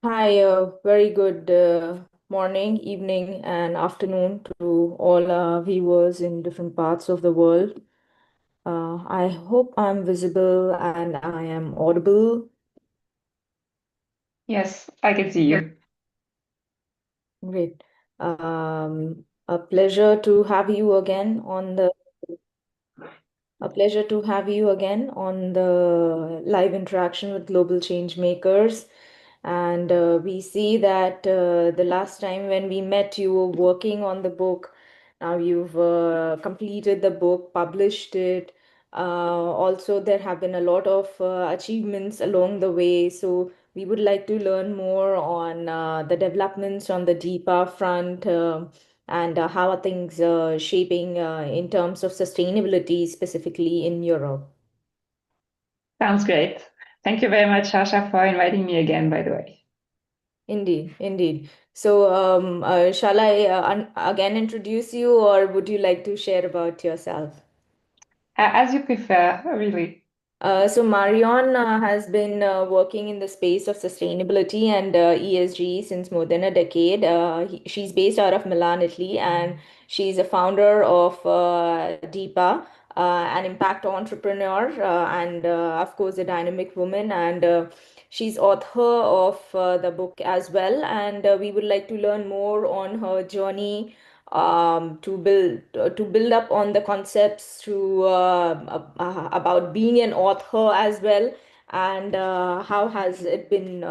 Hi, very good morning, evening, and afternoon to all viewers in different parts of the world. I hope I'm visible and I am audible. Yes, I can see you. Great. A pleasure to have you again on the A pleasure to have you again on the live interaction with global change makers. And we see that the last time when we met, you were working on the book. Now you've completed the book, published it. Also, there have been a lot of achievements along the way. So we would like to learn more on the developments on the DiPPa front. And how are things shaping in terms of sustainability, specifically in Europe? Sounds great. Thank you very much, Sasha, for inviting me again, by the way. Indeed, indeed. So, shall I again introduce you, or would you like to share about yourself? As you prefer, really. So Marion has been working in the space of sustainability and ESG since more than a decade. She's based out of Milan, Italy, and she's a founder of DiPPa, an impact entrepreneur, and of course a dynamic woman. And she's author of the book as well. And we would like to learn more on her journey to build up on the concepts about being an author as well, and how has it been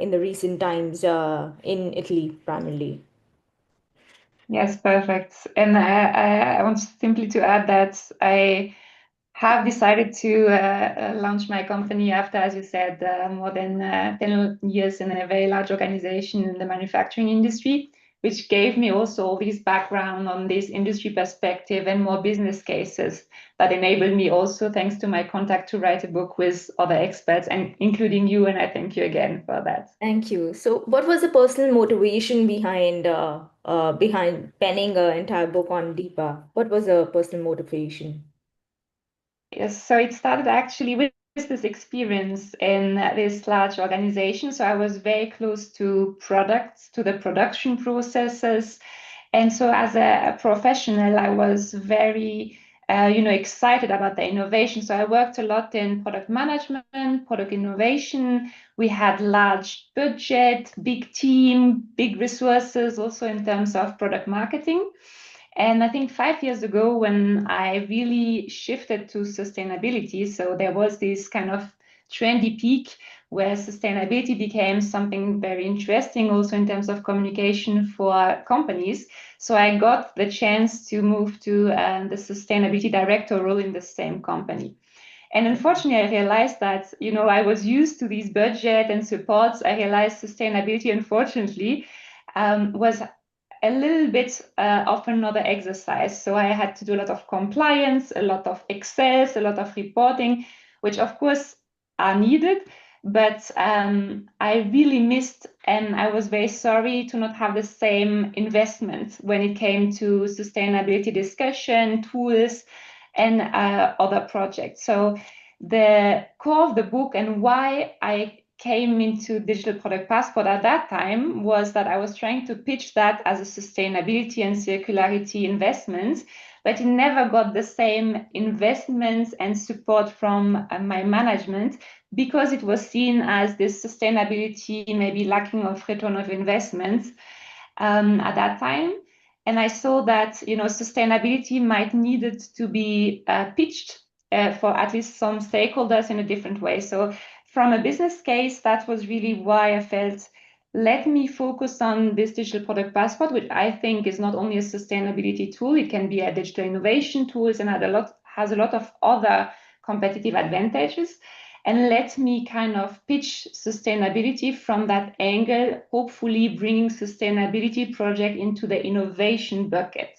in the recent times in Italy primarily. Yes, perfect. And I want simply to add that I have decided to launch my company after, as you said, more than 10 years in a very large organization in the manufacturing industry, which gave me also all this background on this industry perspective and more business cases that enabled me also, thanks to my contact, to write a book with other experts and including you. And I thank you again for that. Thank you. So, what was the personal motivation behind penning an entire book on DiPPa? What was the personal motivation? Yes, so it started actually with this experience in this large organization. So I was very close to products, to the production processes. And so as a professional, I was very, excited about the innovation. So I worked a lot in product management, product innovation. We had large budget, big team, big resources, also in terms of product marketing. And I think 5 years ago, when I really shifted to sustainability, so there was this kind of trendy peak where sustainability became something very interesting, also in terms of communication for companies. So I got the chance to move to the sustainability director role in the same company. And unfortunately, I realized that, I was used to these budget and supports. I realized sustainability, unfortunately, was a little bit of another exercise. So I had to do a lot of compliance, a lot of Excels, a lot of reporting, which of course are needed. But I really missed, and I was very sorry to not have the same investment when it came to sustainability discussion, tools, and other projects. So the core of the book and why I came into digital product passport at that time was that I was trying to pitch that as a sustainability and circularity investment, but it never got the same investments and support from my management because it was seen as this sustainability maybe lacking of return of investment at that time. And I saw that sustainability might needed to be pitched for at least some stakeholders in a different way. So from a business case, that was really why I felt let me focus on this digital product passport, which I think is not only a sustainability tool, it can be a digital innovation tools and has a lot of other competitive advantages. And let me kind of pitch sustainability from that angle, hopefully bringing sustainability project into the innovation bucket.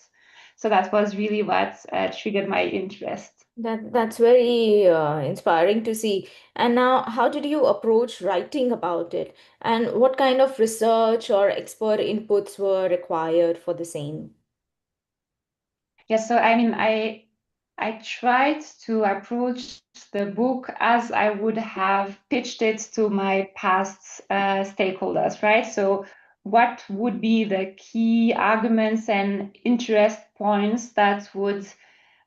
So that was really what triggered my interest. That's very inspiring to see. And now, how did you approach writing about it? And what kind of research or expert inputs were required for the same? Yes, so I mean, I I tried to approach the book as I would have pitched it to my past stakeholders, right? So, what would be the key arguments and interest points that would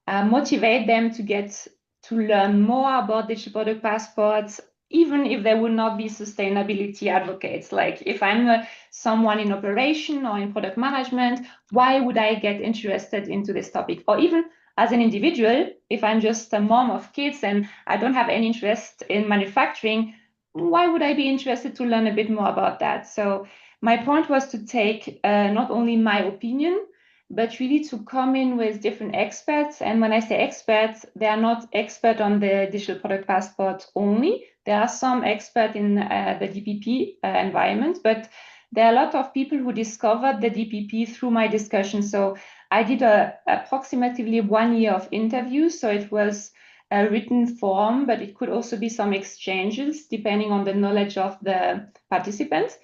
motivate them to get to learn more about digital product passports, even if they would not be sustainability advocates. Like if I'm someone in operation or in product management, why would I get interested into this topic? Or even as an individual, if I'm just a mom of kids and I don't have any interest in manufacturing, why would I be interested to learn a bit more about that? So my point was to take not only my opinion, but really to come in with different experts. And when I say experts, they are not expert on the digital product passport only. There are some expert in the DPP environment, but there are a lot of people who discovered the DPP through my discussion. So I did approximately 1 year of interviews. So it was a written form, but it could also be some exchanges depending on the knowledge of the participants.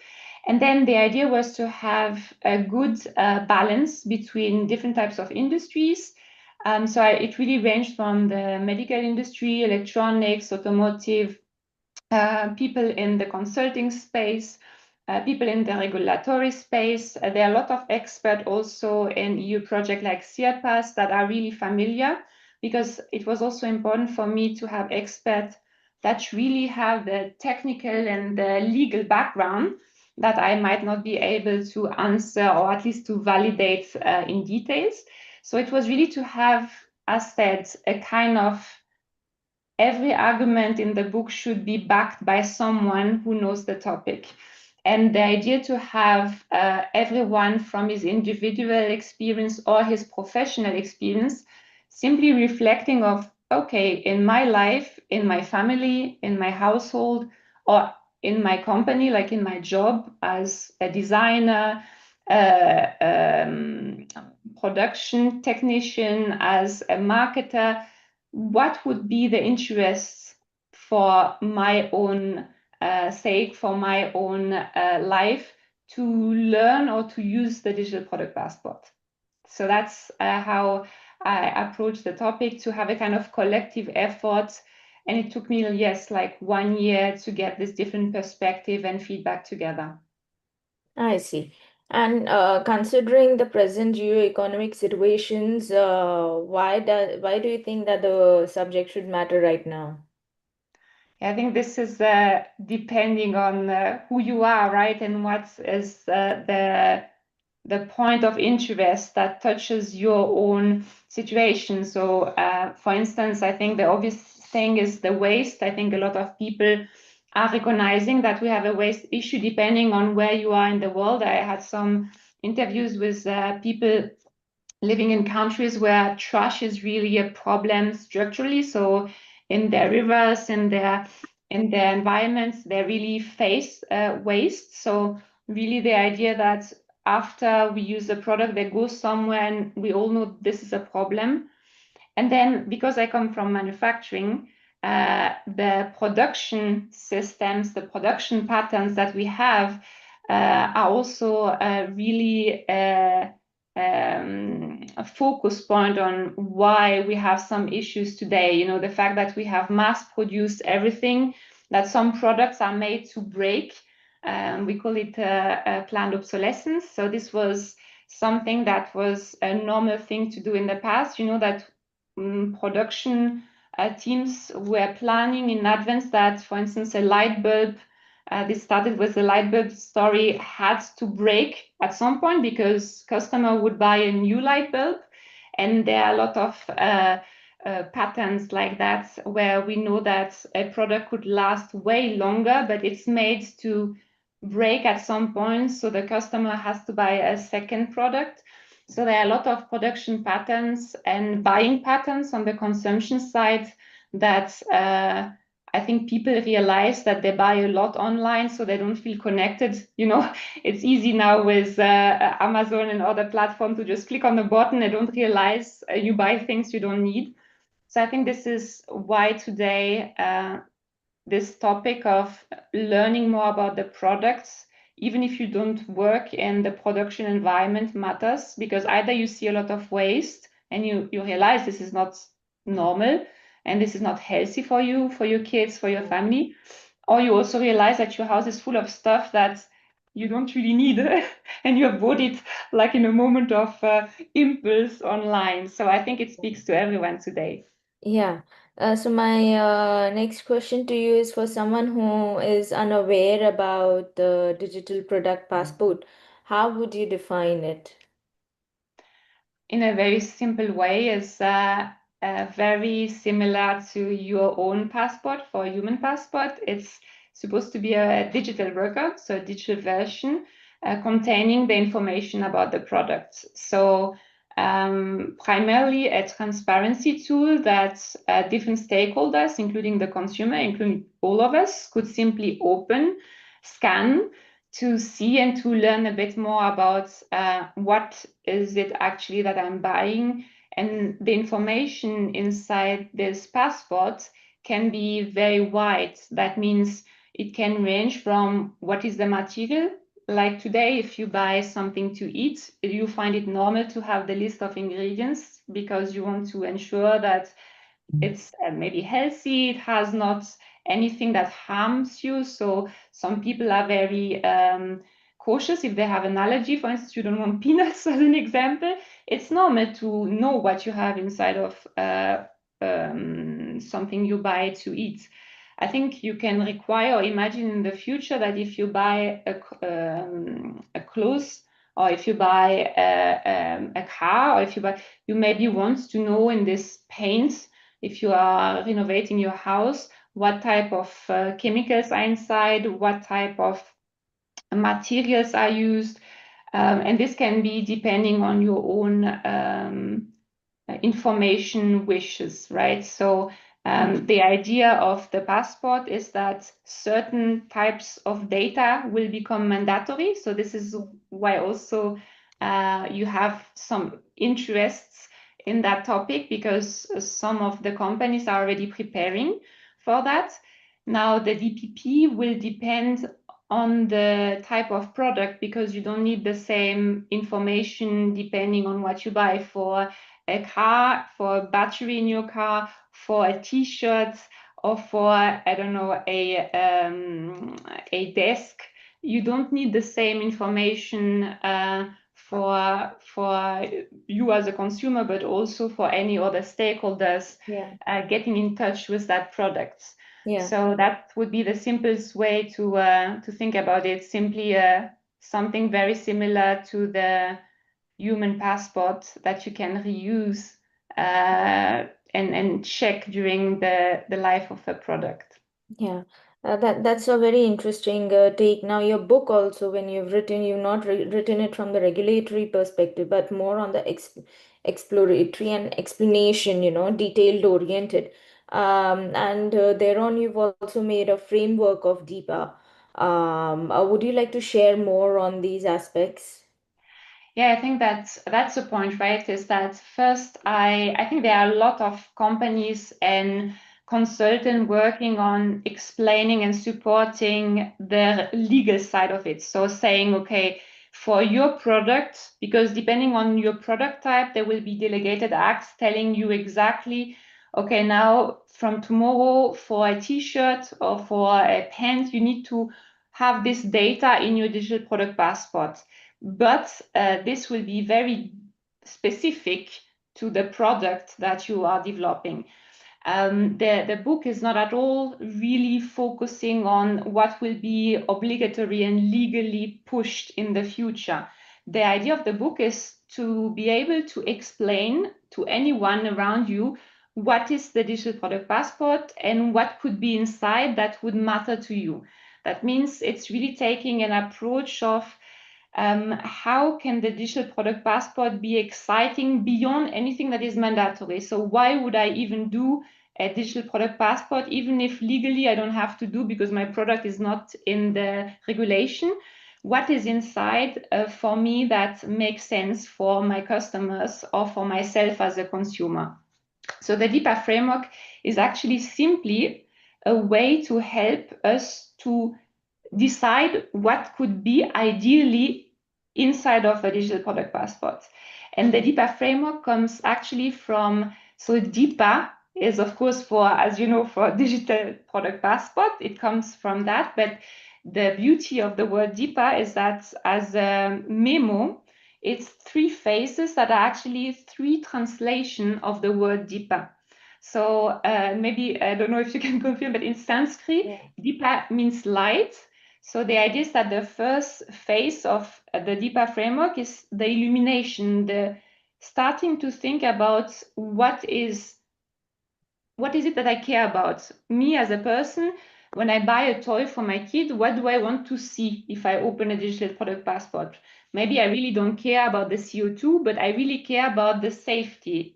And then the idea was to have a good balance between different types of industries. It really ranged from the medical industry, electronics, automotive, people in the consulting space, people in the regulatory space. There are a lot of experts also in EU projects like CIRPAS that are really familiar, because it was also important for me to have experts that really have the technical and the legal background that I might not be able to answer or at least to validate in details. So it was really to have, as said, a kind of every argument in the book should be backed by someone who knows the topic. And the idea to have everyone from his individual experience or his professional experience simply reflecting of, okay, in my life, in my family, in my household, or in my company, like in my job as a designer, uh, um, production technician, as a marketer, what would be the interests for my own sake, for my own life, to learn or to use the digital product passport. So that's how I approach the topic, to have a kind of collective effort. And it took me, yes, like 1 year to get this different perspective and feedback together. I see. And considering the present geo-economic situations, why do you think that the subject should matter right now? I think this is depending on who you are, right? And what is the point of interest that touches your own situation. So, for instance, I think the obvious thing is the waste. I think a lot of people are recognizing that we have a waste issue depending on where you are in the world. I had some interviews with people living in countries where trash is really a problem structurally. So in their rivers, in their environments, they really face waste. So really the idea that after we use a product, they go somewhere and we all know this is a problem. And then because I come from manufacturing, the production systems, the production patterns that we have are also really a focus point on why we have some issues today. You know, the fact that we have mass produced everything, that some products are made to break. We call it planned obsolescence. So this was something that was a normal thing to do in the past. You know, that production teams were planning in advance that, for instance, a light bulb, this started with the light bulb story, had to break at some point because customer would buy a new light bulb. And there are a lot of patterns like that where we know that a product could last way longer, but it's made to break at some point. So the customer has to buy a second product. So there are a lot of production patterns and buying patterns on the consumption side that I think people realize that they buy a lot online, so they don't feel connected. You know, it's easy now with Amazon and other platforms to just click on the button and don't realize you buy things you don't need. So I think this is why today this topic of learning more about the products, even if you don't work in the production environment, matters, because either you see a lot of waste and you realize this is not normal and this is not healthy for you, for your kids, for your family. Or you also realize that your house is full of stuff that you don't really need and you have bought it like in a moment of impulse online. So I think it speaks to everyone today. Yeah. So my next question to you is for someone who is unaware about the digital product passport. How would you define it? In a very simple way is very similar to your own passport for a human passport. It's supposed to be a digital record, so a digital version containing the information about the product. So primarily a transparency tool that different stakeholders, including the consumer, including all of us, could simply open, scan, to see and to learn a bit more about what is it actually that I'm buying. And the information inside this passport can be very wide. That means it can range from what is the material. Like today, if you buy something to eat, you find it normal to have the list of ingredients because you want to ensure that it's maybe healthy, it has not anything that harms you. So some people are very cautious if they have an allergy. For instance, you don't want peanuts as an example. It's normal to know what you have inside of something you buy to eat. I think you can require or imagine in the future that if you buy a clothes or if you buy a car or if you buy, you maybe want to know in this paint if you are renovating your house, what type of chemicals are inside, what type of materials are used. And this can be depending on your own information wishes, right? So the idea of the passport is that certain types of data will become mandatory. So this is why also you have some interests in that topic because some of the companies are already preparing for that. Now the DPP will depend on the type of product because you don't need the same information depending on what you buy for a car, for a battery in your car, for a t-shirt, or for, I don't know, a desk. You don't need the same information for you as a consumer, but also for any other stakeholders Yeah. getting in touch with that product. Yeah. So that would be the simplest way to think about it. Simply something very similar to the human passport that you can reuse and check during the life of a product. Yeah, that's a very interesting take. Now, your book also, when you've written, you've not written it from the regulatory perspective, but more on the exploratory and explanation, detailed oriented. And thereon, you've also made a framework of DiPPa. Would you like to share more on these aspects? Yeah, I think that's the point, right? Is that first, I think there are a lot of companies and consultants working on explaining and supporting the legal side of it. So saying, okay, for your product, because depending on your product type, there will be delegated acts telling you exactly, okay, now from tomorrow for a t-shirt or for a pant, you need to have this data in your digital product passport, but this will be very specific to the product that you are developing. The book is not at all really focusing on what will be obligatory and legally pushed in the future. The idea of the book is to be able to explain to anyone around you what is the digital product passport and what could be inside that would matter to you. That means it's really taking an approach of how can the digital product passport be exciting beyond anything that is mandatory? So why would I even do a digital product passport, even if legally I don't have to do because my product is not in the regulation? What is inside for me that makes sense for my customers or for myself as a consumer? So the DiPPa framework is actually simply a way to help us to decide what could be ideally inside of a digital product passport. And the DiPPa framework comes actually from So DiPPa is, of course, for, as you know, for digital product passport, it comes from that. But the beauty of the word DiPPa is that as a memo, it's three phases that are actually three translation of the word DiPPa. So maybe, I don't know if you can confirm, but in Sanskrit, Yeah. DiPPa means light. So the idea is that the first phase of the DiPPa framework is the illumination, the starting to think about what is it that I care about? Me as a person, when I buy a toy for my kid, what do I want to see if I open a digital product passport? Maybe I really don't care about the CO2, but I really care about the safety.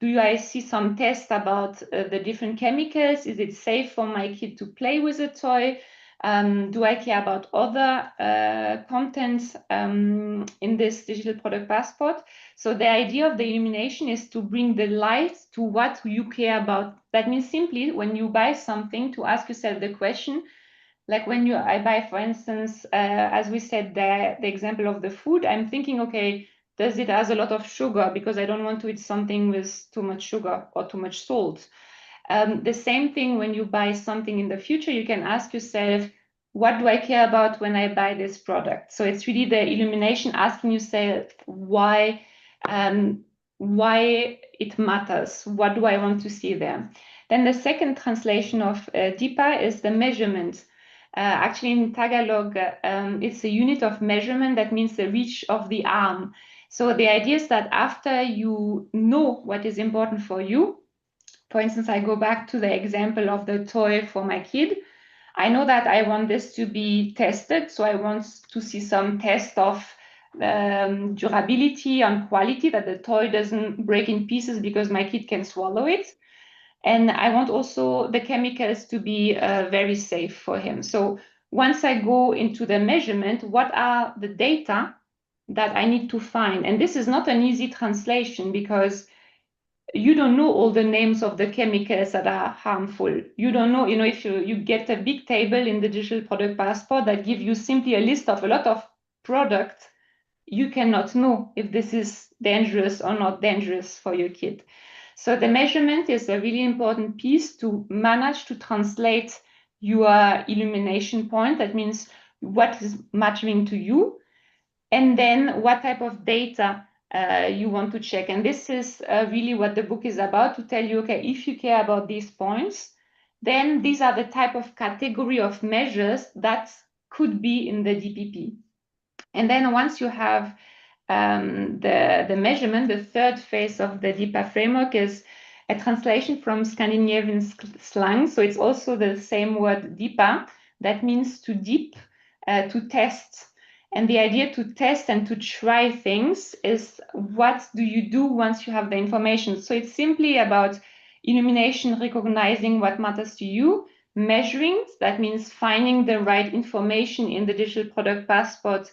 Do I see some tests about the different chemicals? Is it safe for my kid to play with a toy? Do I care about other contents in this digital product passport? So the idea of the illumination is to bring the light to what you care about. That means simply when you buy something to ask yourself the question, like when I buy, for instance, as we said, the example of the food, I'm thinking, okay, does it has a lot of sugar? Because I don't want to eat something with too much sugar or too much salt. The same thing when you buy something in the future, you can ask yourself, what do I care about when I buy this product? So it's really the illumination, asking yourself um, why it matters. What do I want to see there? Then the second translation of DiPPa is the measurement. Actually, in Tagalog, it's a unit of measurement that means the reach of the arm. So the idea is that after you know what is important for you, for instance, I go back to the example of the toy for my kid. I know that I want this to be tested, so I want to see some test of durability and quality, that the toy doesn't break in pieces because my kid can swallow it. And I want also the chemicals to be very safe for him. So once I go into the measurement, what are the data that I need to find? And this is not an easy translation because you don't know all the names of the chemicals that are harmful. You don't know, if you get a big table in the digital product passport that give you simply a list of a lot of products, you cannot know if this is dangerous or not dangerous for your kid. So the measurement is a really important piece to manage to translate your illumination point. That means what is mattering to you, and then what type of data you want to check. And this is really what the book is about, to tell you, okay, if you care about these points, then these are the type of category of measures that could be in the DPP. And then once you have the measurement, the third phase of the DiPPa framework is a translation from Scandinavian slang. So it's also the same word DiPPa, that means to dip, to test. And the idea to test and to try things is, what do you do once you have the information? So it's simply about illumination, recognizing what matters to you, measuring, that means finding the right information in the digital product passport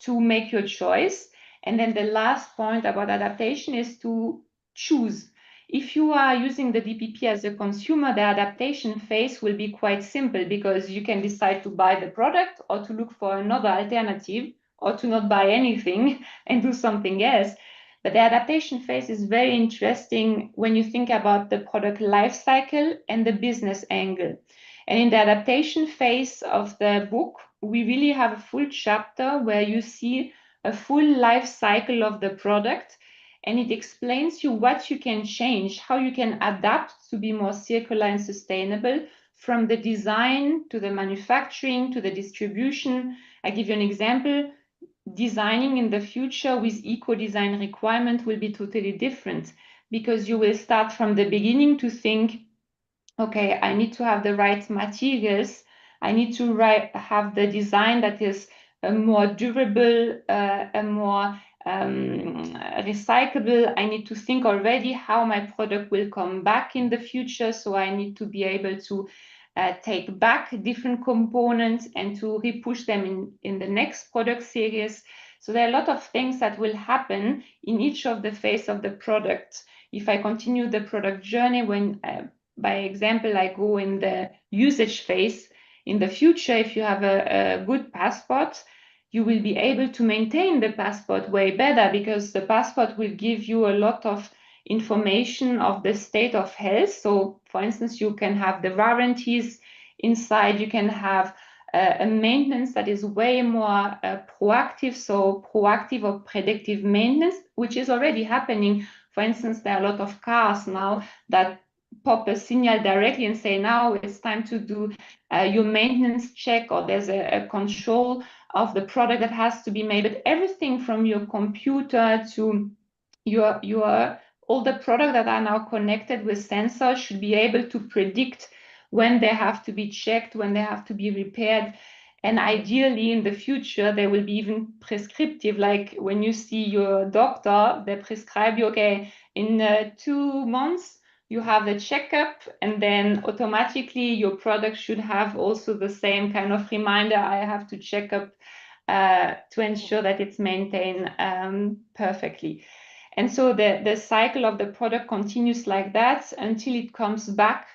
to make your choice. And then the last point about adaptation is to choose. If you are using the DPP as a consumer, the adaptation phase will be quite simple, because you can decide to buy the product or to look for another alternative, or to not buy anything and do something else. But the adaptation phase is very interesting when you think about the product life cycle and the business angle. And in the adaptation phase of the book, we really have a full chapter where you see a full life cycle of the product, and it explains you what you can change, how you can adapt to be more circular and sustainable, from the design to the manufacturing to the distribution. I give you an example. Designing in the future with eco-design requirement will be totally different, because you will start from the beginning to think, okay, I need to have the right materials. I need to have the design that is more durable, a more recyclable. I need to think already how my product will come back in the future. So I need to be able to take back different components and to repush them in the next product series. So there are a lot of things that will happen in each of the phase of the product. If I continue the product journey, when by example, I go in the usage phase, in the future, if you have a good passport, you will be able to maintain the passport way better, because the passport will give you a lot of information of the state of health. So, for instance, you can have the warranties inside, you can have a maintenance that is way more proactive, so proactive or predictive maintenance, which is already happening. For instance, there are a lot of cars now that pop a signal directly and say, now it's time to do your maintenance check, or there's a control of the product that has to be made. But everything from your computer to your all the products that are now connected with sensors should be able to predict when they have to be checked, when they have to be repaired. And ideally, in the future, they will be even prescriptive. Like when you see your doctor, they prescribe you, okay, in 2 months, you have the checkup, and then automatically your product should have also the same kind of reminder. I have to check up to ensure that it's maintained perfectly. And so the cycle of the product continues like that until it comes back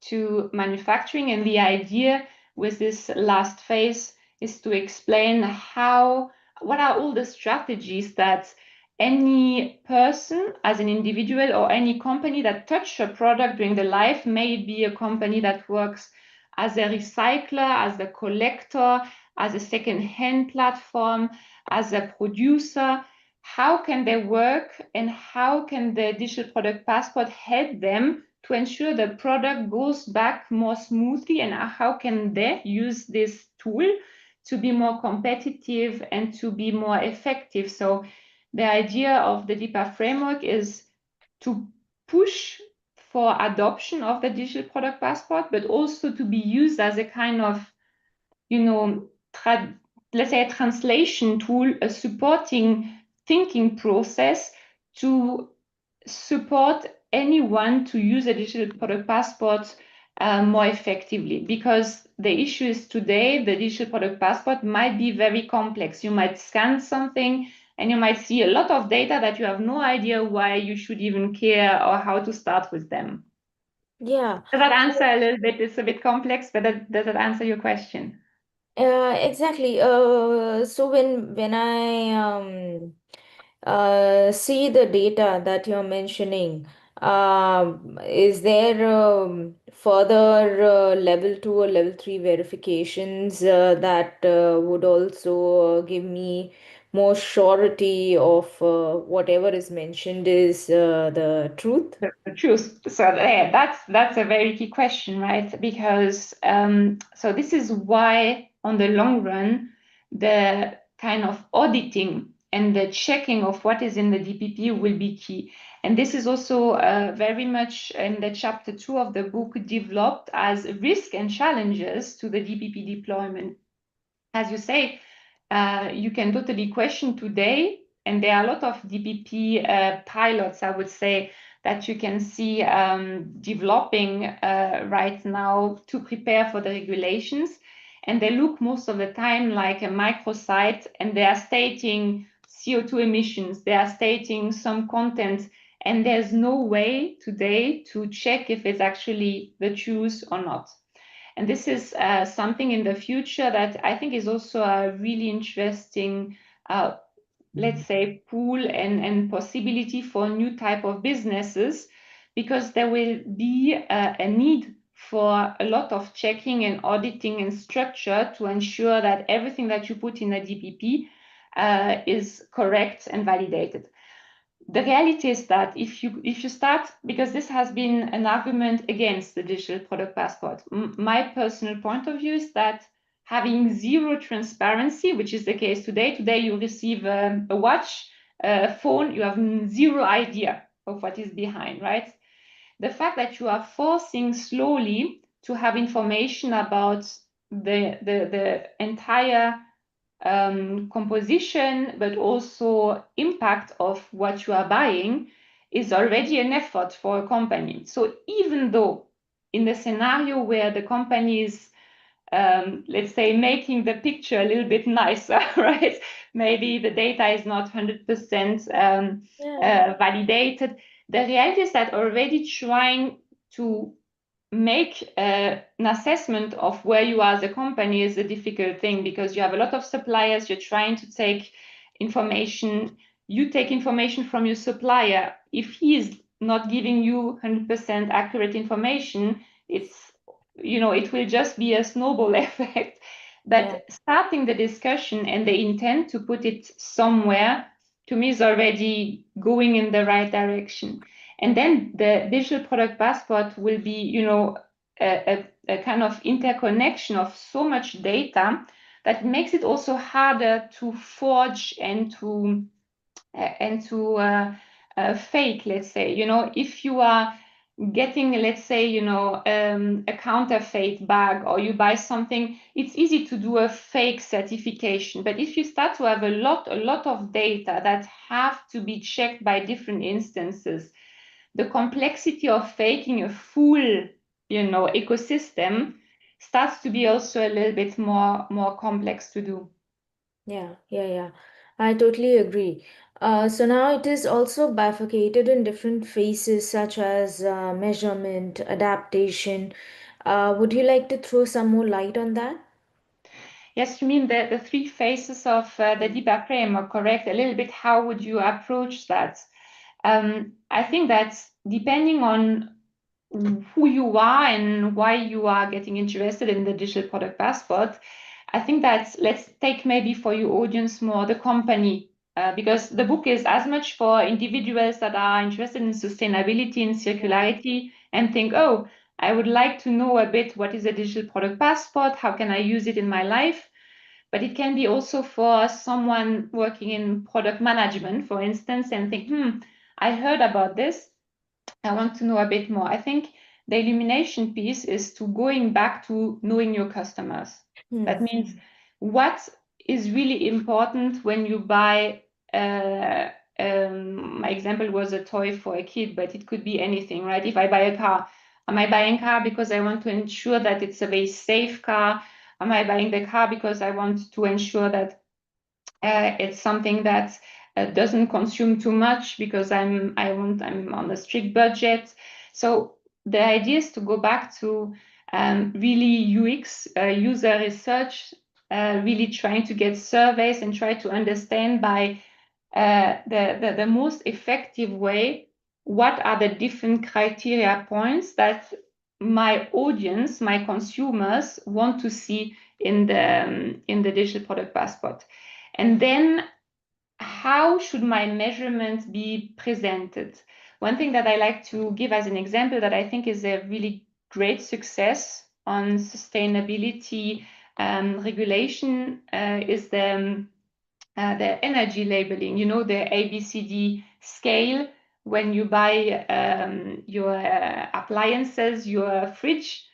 to manufacturing. And the idea with this last phase is to explain what are all the strategies that any person as an individual or any company that touch a product during the life, may it be a company that works as a recycler, as a collector, as a second-hand platform, as a producer, how can they work and how can the digital product passport help them to ensure the product goes back more smoothly, and how can they use this tool to be more competitive and to be more effective. So the idea of the DiPPa framework is to push for adoption of the digital product passport, but also to be used as a kind of, let's say, a translation tool, a supporting thinking process to support anyone to use a digital product passport more effectively. Because the issue is today, the digital product passport might be very complex. You might scan something and you might see a lot of data that you have no idea why you should even care or how to start with them. Yeah. Does that answer a little bit? It's a bit complex, but does that answer your question? Exactly. So when I see the data that you're mentioning, is there further level 2 or level 3 verifications that would also give me more surety of whatever is mentioned is the truth? The truth. So yeah, that's a very key question, right? Because so this is why, on the long run, the kind of auditing and the checking of what is in the DPP will be key. And this is also very much in the chapter 2 of the book, developed as risk and challenges to the DPP deployment. As you say, you can totally question today, and there are a lot of DPP pilots, I would say, that you can see developing right now to prepare for the regulations. And they look most of the time like a microsite, and they are stating CO2 emissions, they are stating some content, and there's no way today to check if it's actually the truth or not. And this is something in the future that I think is also a really interesting, let's say, pool and possibility for new type of businesses, because there will be a need for a lot of checking and auditing and structure to ensure that everything that you put in a DPP is correct and validated. The reality is that if you start, because this has been an argument against the digital product passport, my personal point of view is that having zero transparency, which is the case today you receive a watch, a phone, you have zero idea of what is behind, right? The fact that you are forcing slowly to have information about the entire composition, but also impact of what you are buying, is already an effort for a company. So even though in the scenario where the company is, let's say, making the picture a little bit nicer, right? Maybe the data is not 100% validated. The reality is that already trying to make an assessment of where you are as a company is a difficult thing, because you have a lot of suppliers, you're trying to take information, you take information from your supplier. If he is not giving you 100% accurate information, it's, it will just be a snowball effect. Yeah. But starting the discussion and the intent to put it somewhere, to me, is already going in the right direction. And then the digital product passport will be, a kind of interconnection of so much data that makes it also harder to forge and to fake, let's say. If you are getting, let's say, a counterfeit bag, or you buy something, it's easy to do a fake certification. But if you start to have a lot of data that have to be checked by different instances, the complexity of faking a full, ecosystem starts to be also a little bit more complex to do. Yeah, yeah, yeah. I totally agree. So now it is also bifurcated in different phases such as measurement, adaptation. Would you like to throw some more light on that? Yes, you mean the three phases of the Yeah. DiPPa framework, correct? A little bit, how would you approach that? I think that depending on who you are and why you are getting interested in the digital product passport, I think that let's take maybe for your audience more the company, because the book is as much for individuals that are interested in sustainability and Yeah. circularity and think, oh, I would like to know a bit what is a digital product passport, how can I use it in my life? But it can be also for someone working in product management, for instance, and think, I heard about this. I want to know a bit more. I think the illumination piece is to going back to knowing your customers. Hmm. That means what is really important when you buy. Uh, my example was a toy for a kid, but it could be anything, right? If I buy a car, am I buying a car because I want to ensure that it's a very safe car? Am I buying the car because I want to ensure that it's something that doesn't consume too much because I'm on a strict budget. So the idea is to go back to really UX, user research, really trying to get surveys and try to understand by the most effective way what are the different criteria points that my audience, my consumers want to see in the digital product passport. And then how should my measurements be presented? One thing that I like to give as an example that I think is a really great success on sustainability regulation is the energy labeling, the ABCD scale when you buy your appliances, your fridge.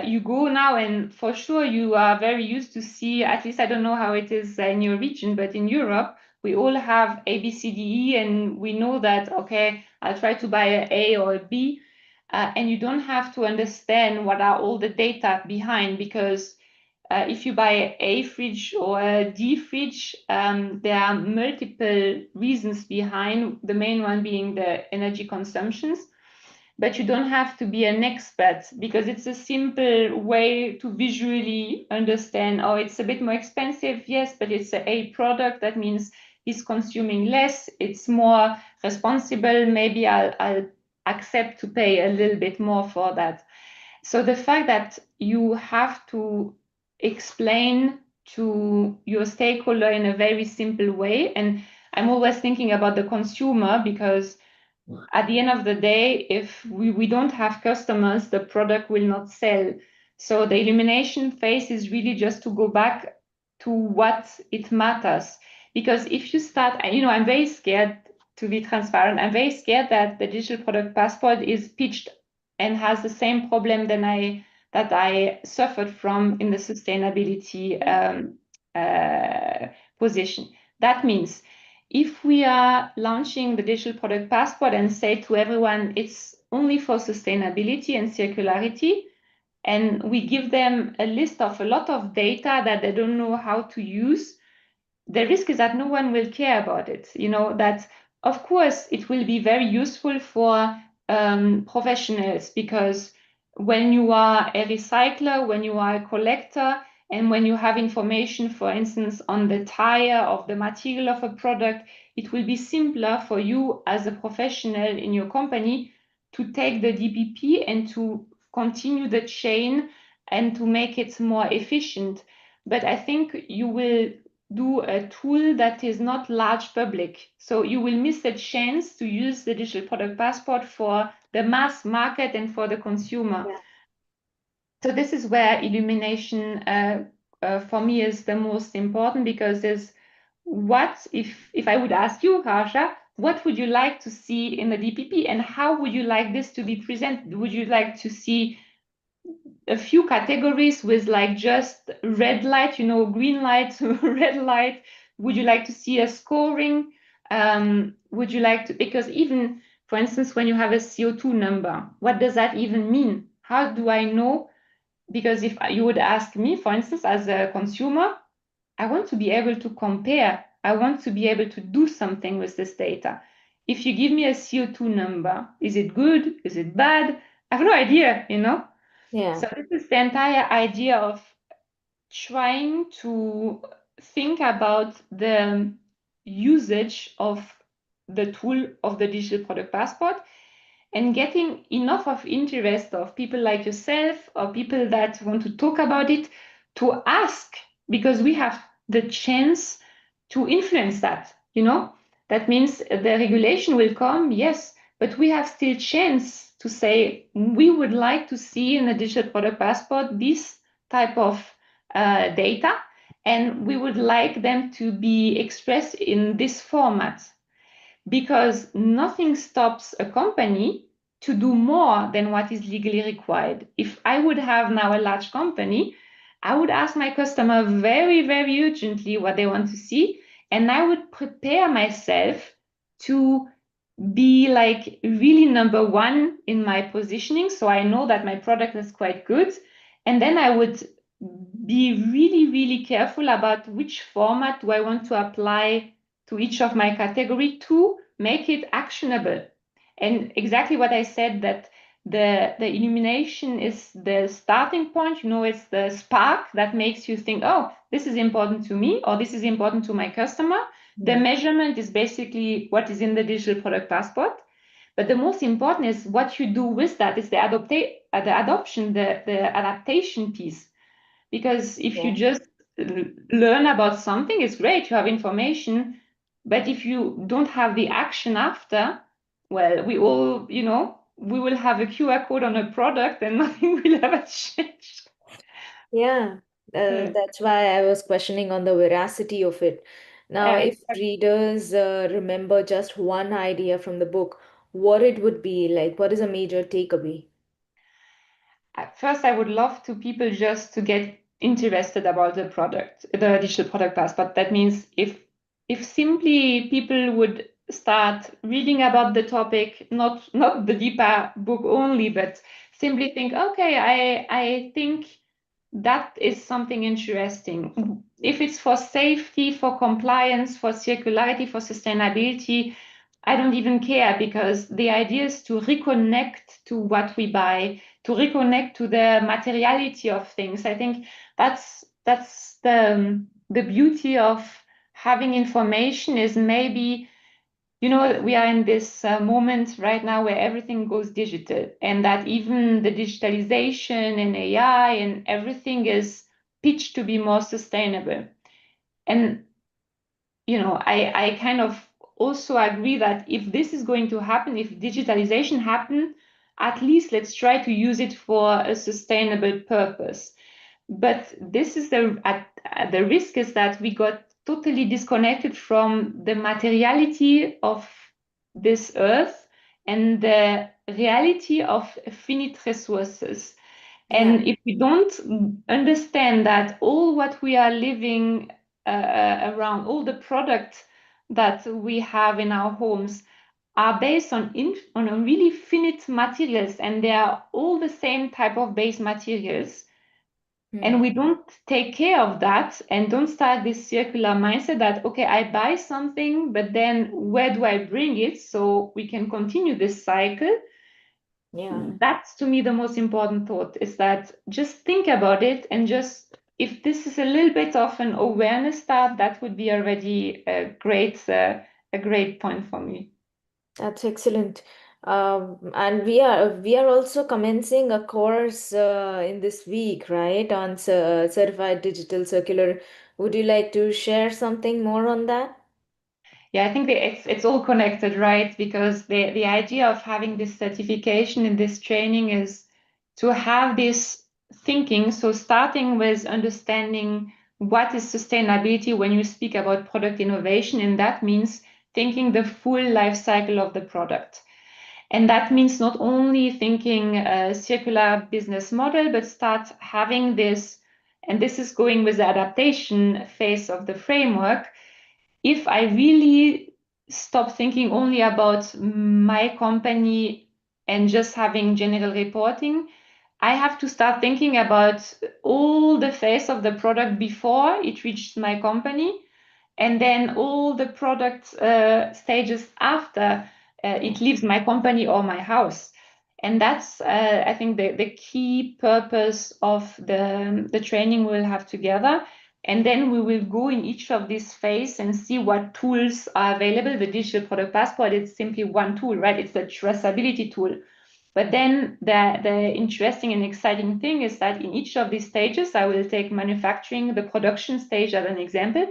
You go now, and for sure you are very used to see, at least I don't know how it is in your region, but in Europe, we all have A, B, C, D, E, and we know that, okay, I'll try to buy an A or a B, and you don't have to understand what are all the data behind, because if you buy an A fridge or a D fridge, there are multiple reasons behind, the main one being the energy consumptions. But you don't have to be an expert, because it's a simple way to visually understand, oh, it's a bit more expensive, yes, but it's an A product. That means it's consuming less, it's more responsible. Maybe I'll accept to pay a little bit more for that. So the fact that you have to explain to your stakeholder in a very simple way, and I'm always thinking about the consumer, because at the end of the day, if we don't have customers, the product will not sell. So the illumination phase is really just to go back to what it matters. Because if you start, I'm very scared, to be transparent, I'm very scared that the digital product passport is pitched and has the same problem that I suffered from in the sustainability position. That means if we are launching the digital product passport and say to everyone it's only for sustainability and circularity, and we give them a list of a lot of data that they don't know how to use, the risk is that no one will care about it. That of course it will be very useful for professionals, because when you are a recycler, when you are a collector, And when you have information, for instance, on the tire of the material of a product, it will be simpler for you as a professional in your company to take the DPP and to continue the chain and to make it more efficient. But I think you will do a tool that is not large public. So you will miss a chance to use the digital product passport for the mass market and for the consumer. Yeah. So this is where illumination for me is the most important, because there's what if I would ask you, Harsha, what would you like to see in the DPP and how would you like this to be presented? Would you like to see a few categories with like just red light, green light, red light? Would you like to see a scoring? Would you like to, because even, for instance, when you have a CO2 number, what does that even mean? How do I know? Because if you would ask me, for instance, as a consumer, I want to be able to compare. I want to be able to do something with this data. If you give me a CO2 number, is it good? Is it bad? I have no idea. Yeah. So this is the entire idea of trying to think about the usage of the tool of the digital product passport and getting enough of interest of people like yourself or people that want to talk about it to ask, because we have the chance to influence that. That means the regulation will come, yes, but we have still chance to say we would like to see in a digital product passport this type of data, and we would like them to be expressed in this format, because nothing stops a company to do more than what is legally required. If I would have now a large company, I would ask my customer very, very urgently what they want to see, and I would prepare myself to be like really number one in my positioning, so I know that my product is quite good. And then I would be really, really careful about which format do I want to apply to each of my category to make it actionable. And exactly what I said, that the illumination is the starting point, it's the spark that makes you think, oh, this is important to me, or this is important to my customer. The Mm. measurement is basically what is in the digital product passport. But the most important is what you do with that. Is the adoption, the adaptation piece. Because if you Yeah. just learn about something, it's great, you have information. But if you don't have the action after, well, we will have a QR code on a product and nothing will ever change. Yeah, Yeah. that's why I was questioning on the veracity of it. Now, if Exactly. readers remember just one idea from the book, what it would be like, what is a major takeaway? At first, I would love to people just to get interested about the product, the digital product passport. That means if simply people would start reading about the topic, not the DiPPa book only, but simply think, okay, I think that is something interesting. If it's for safety, for compliance, for circularity, for sustainability, I don't even care, because the idea is to reconnect to what we buy, to reconnect to the materiality of things. I think that's the beauty of having information, is maybe, we are in this moment right now where everything goes digital, and that even the digitalization and AI and everything is pitched to be more sustainable. And I kind of also agree that if this is going to happen, if digitalization happen, at least let's try to use it for a sustainable purpose. But this is the risk, is that we got totally disconnected from the materiality of this earth and the reality of finite resources. Yeah. And if we don't understand that all what we are living around, all the products that we have in our homes are based on a really finite materials, and they are all the same type of base materials, Hmm. and we don't take care of that and don't start this circular mindset that, okay, I buy something, but then where do I bring it so we can continue this cycle? Yeah. That's to me the most important thought, is that just think about it and just if this is a little bit of an awareness start, that would be already a great point for me. That's excellent. And we are also commencing a course in this week, right, on certified digital circular. Would you like to share something more on that? Yeah, I think that it's all connected, right? Because the idea of having this certification and this training is to have this thinking. So starting with understanding what is sustainability when you speak about product innovation, and that means thinking the full life cycle of the product. And that means not only thinking a circular business model, but start having this, and this is going with the adaptation phase of the framework. If I really stop thinking only about my company and just having general reporting, I have to start thinking about all the phase of the product before it reaches my company, and then all the product stages after Yeah. it leaves my company or my house. And that's, I think, the key purpose of the training we'll have together. And then we will go in each of these phases and see what tools are available. The digital product passport is simply one tool, right? It's the traceability tool. But then the interesting and exciting thing is that in each of these stages, I will take manufacturing, the production stage as an example.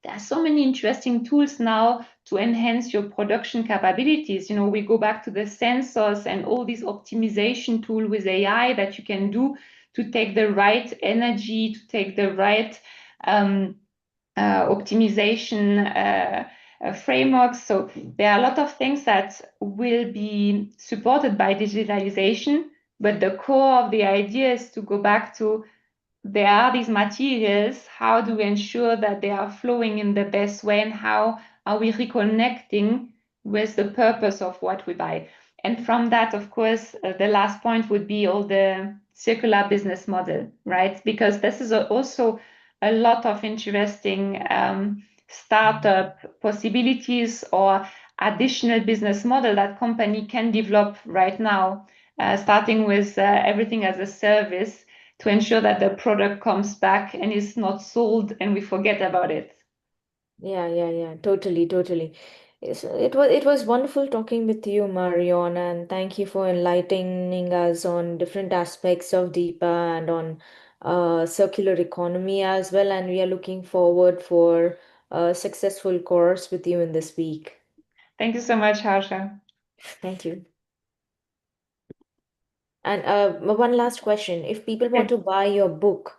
There are so many interesting tools now to enhance your production capabilities. You know, we go back to the sensors and all these optimization tool with AI that you can do to take the right energy, to take the right um, optimization frameworks. So there are a lot of things that will be supported by digitalization, but the core of the idea is to go back to there are these materials. How do we ensure that they are flowing in the best way, and how are we reconnecting with the purpose of what we buy? And from that, of course, the last point would be all the circular business model, right? Because this is also a lot of interesting startup possibilities or additional business model that company can develop right now, starting with everything as a service to ensure that the product comes back and is not sold and we forget about it. Yeah. Totally, totally. It was wonderful talking with you, Marion, and thank you for enlightening us on different aspects of DiPPa and on circular economy as well. And we are looking forward for a successful course with you in this week. Thank you so much, Harsha. Thank you. And one last question. If people want Yes, to buy your book,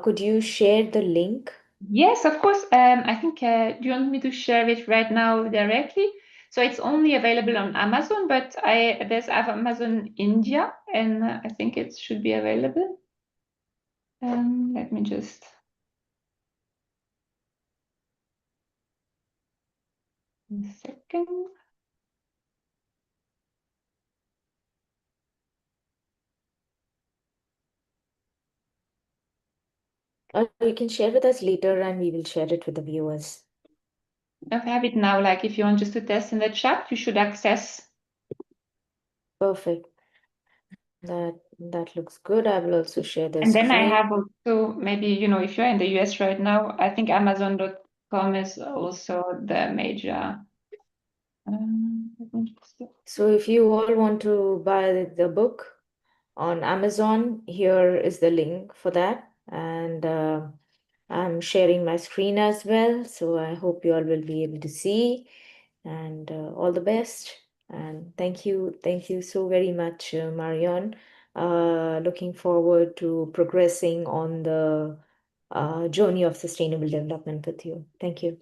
could you share the link? yes, of course. I think, do you want me to share it right now directly? So it's only available on Amazon, but there's Amazon India, and I think it should be available. Let me just. A second. Or you can share with us later and we will share it with the viewers. I have it now. Like if you want just to test in the chat, you should access. Perfect. That looks good. I will also share the And then I screen. have also maybe, if you're in the US right now, I think Amazon.com is also the major. Let me just look. So if you all want to buy the book on Amazon, here is the link for that. And I'm sharing my screen as well. So I hope you all will be able to see. And all the best. And thank you. Thank you so very much, Marion. Looking forward to progressing on the journey of sustainable development with you. Thank you.